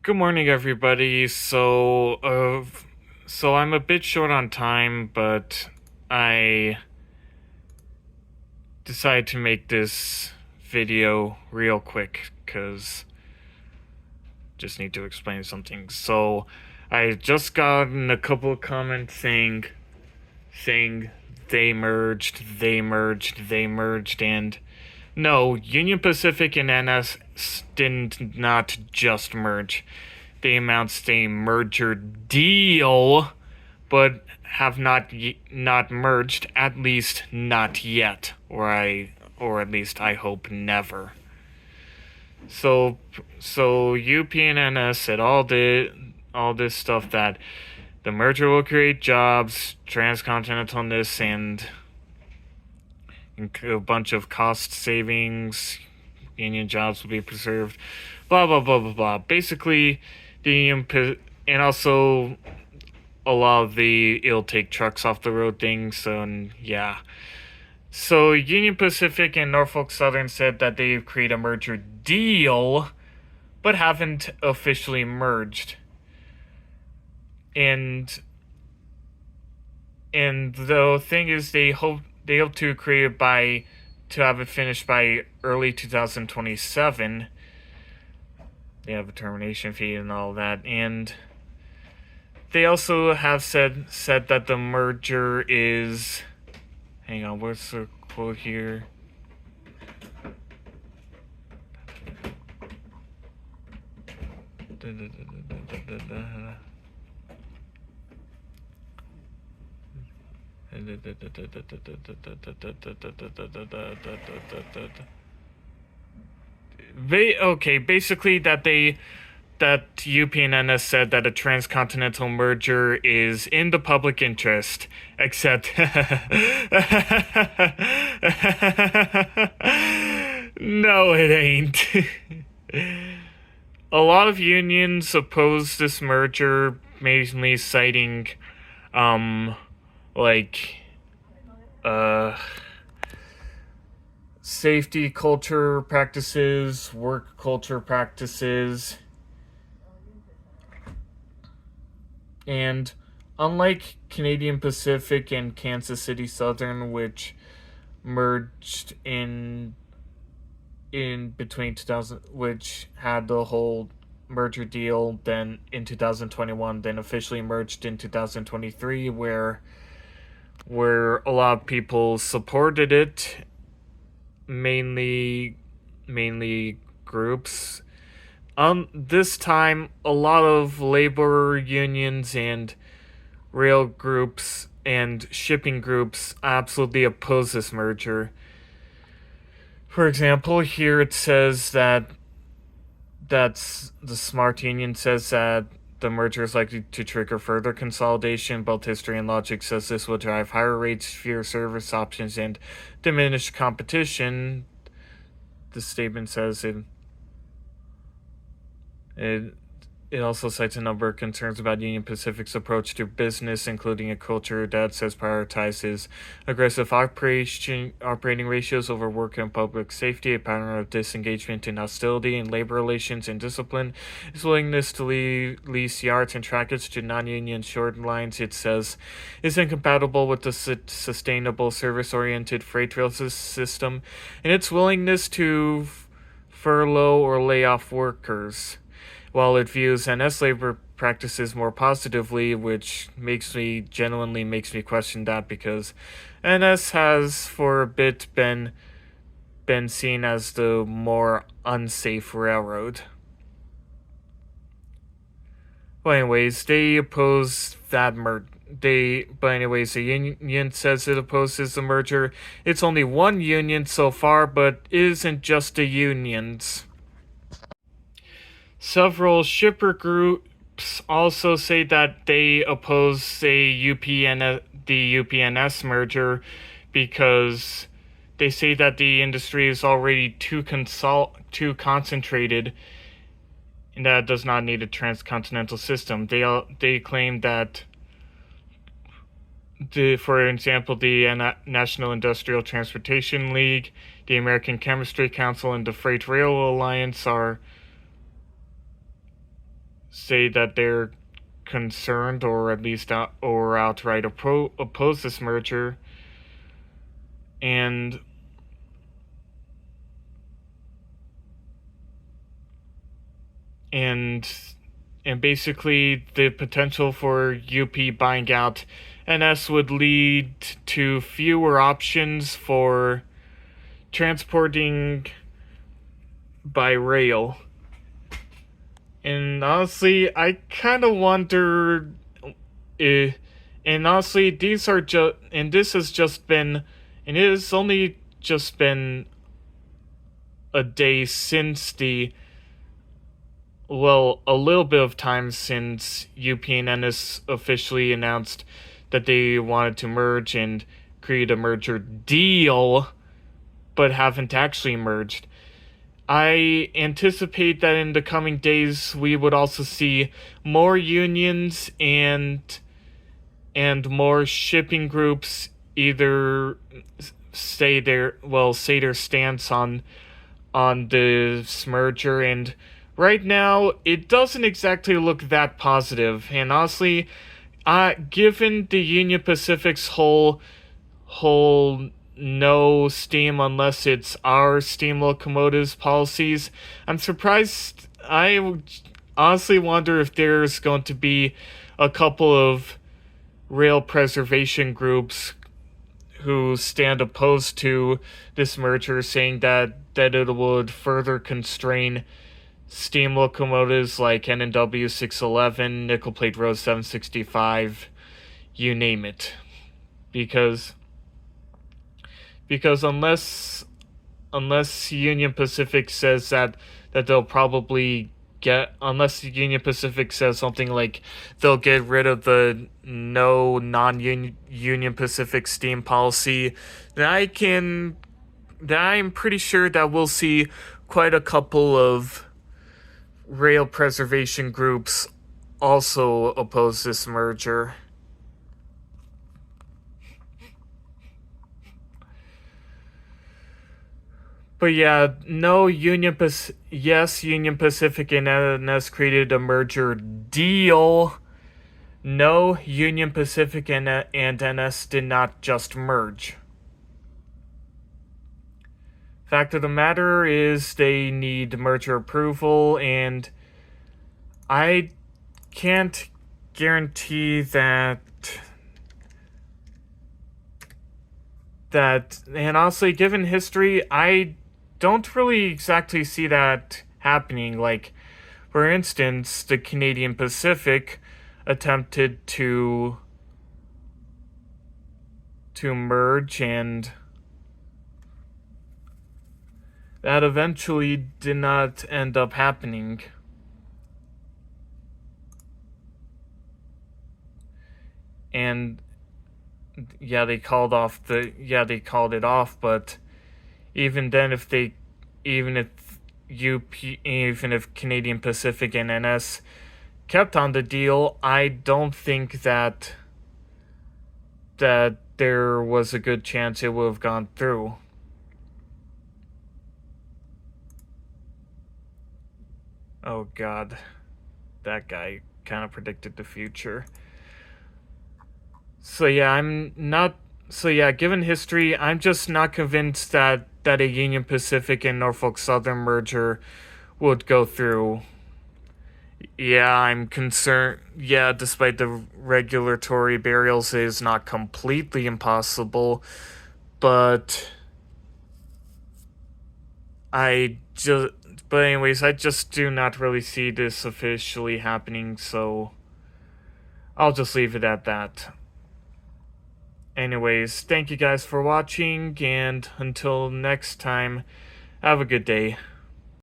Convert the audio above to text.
Good morning, everybody. So I'm a bit short on time, but I decided to make this video real quick because just need to explain something. So I just gotten a couple of comments saying they merged, and no, Union Pacific and NS did not just merge. They announced a merger deal, but have not merged, at least not yet, or at least I hope never. So UP and NS said all this stuff that the merger will create jobs, transcontinentalness, and a bunch of cost savings. Union jobs will be preserved. Blah blah blah blah blah. Basically, the union and also a lot of the it'll take trucks off the road thing. So yeah. So Union Pacific and Norfolk Southern said that they've created a merger deal, but haven't officially merged. And the thing is, they hope to create it to have it finished by early 2027. They have a termination fee and all that, and they also have said that the merger is. Hang on, what's the quote here? Basically that UPNNS said that a transcontinental merger is in the public interest, except no, it ain't. A lot of unions oppose this merger, mainly citing, like, safety culture practices, work culture practices, and unlike Canadian Pacific and Kansas City Southern, which merged in between 2000, which had the whole merger deal, then in 2021, then officially merged in 2023, where a lot of people supported it, mainly groups. This time, a lot of labor unions and rail groups and shipping groups absolutely oppose this merger. For example, here it says that the Smart Union says that the merger is likely to trigger further consolidation. Both history and logic says this will drive higher rates, fewer service options, and diminish competition. The statement says it also cites a number of concerns about Union Pacific's approach to business, including a culture that says prioritizes aggressive operating ratios over work and public safety, a pattern of disengagement and hostility in labor relations and discipline, its willingness to lease yards and trackage to non-union short lines, it says, is incompatible with the sustainable service-oriented freight rail system, and its willingness to furlough or lay off workers. While it views NS labor practices more positively, which genuinely makes me question that, because NS has for a bit been seen as the more unsafe railroad. Well, anyways, they oppose that merger. The union says it opposes the merger. It's only one union so far, but it isn't just the unions. Several shipper groups also say that they oppose the UPNS merger because they say that the industry is already too concentrated and that it does not need a transcontinental system. They claim that, for example, the National Industrial Transportation League, the American Chemistry Council, and the Freight Rail Alliance are say that they're concerned or at least outright oppose this merger. And and and basically the potential for UP buying out NS would lead to fewer options for transporting by rail. And honestly, I kind of wonder. Uh, and honestly, this has just been, and it has only just been a day since a little bit of time since UP and NS officially announced that they wanted to merge and create a merger deal, but haven't actually merged. I anticipate that in the coming days we would also see more unions and more shipping groups either say their stance on this merger. And right now it doesn't exactly look that positive. And honestly, given the Union Pacific's whole no steam unless it's our steam locomotives policies, I'm surprised. I honestly wonder if there's going to be a couple of rail preservation groups who stand opposed to this merger, saying that it would further constrain steam locomotives like N&W 611, Nickel Plate Road 765, you name it. Because unless Union Pacific says that they'll probably unless Union Pacific says something like they'll get rid of the no non-Union Pacific steam policy, then I'm pretty sure that we'll see quite a couple of rail preservation groups also oppose this merger. But yeah, yes, Union Pacific and NS created a merger deal. No, Union Pacific and NS did not just merge. Fact of the matter is they need merger approval, and I can't guarantee that and honestly, given history, I don't really exactly see that happening. Like, for instance, the Canadian Pacific attempted to merge, and that eventually did not end up happening. And yeah, they called it off, but even then, even if Canadian Pacific and NS kept on the deal, I don't think that there was a good chance it would have gone through. Oh god, that guy kind of predicted the future. So yeah, given history, I'm just not convinced that a Union Pacific and Norfolk Southern merger would go through. Yeah, I'm concerned. Yeah, despite the regulatory barriers, it is not completely impossible, but anyways, I just do not really see this officially happening, so I'll just leave it at that. Anyways, thank you guys for watching, and until next time, have a good day.